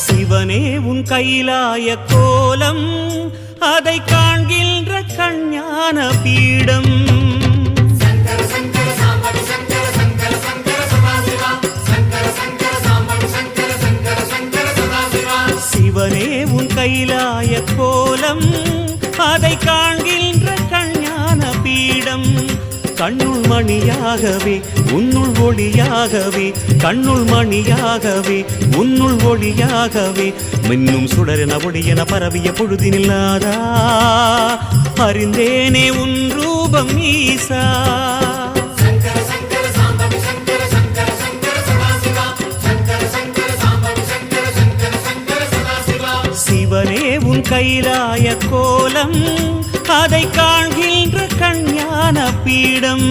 சிவனே உன் கைலாய கோலம் அதை காண்கின்ற கஞ்ஞான பீடம் சிவனே உன் கைலாய கோலம் அதை காண்கின்ற கஞ்ஞான பீடம் கண்ணுள் மணியாகவே உன்னுள் ஒளியாகவே கண்ணுள் மணியாகவே உன்னுள் ஒளியாகவே மின்னும் சுடரென ஒளியென பரவிய பொழுதினில்லாதா அறிந்தேனே உன் ரூபம் ஈசா சிவனே உன் கைலாய கோலம் அதை காண்கின்ற கஞ்ஞான பீடம்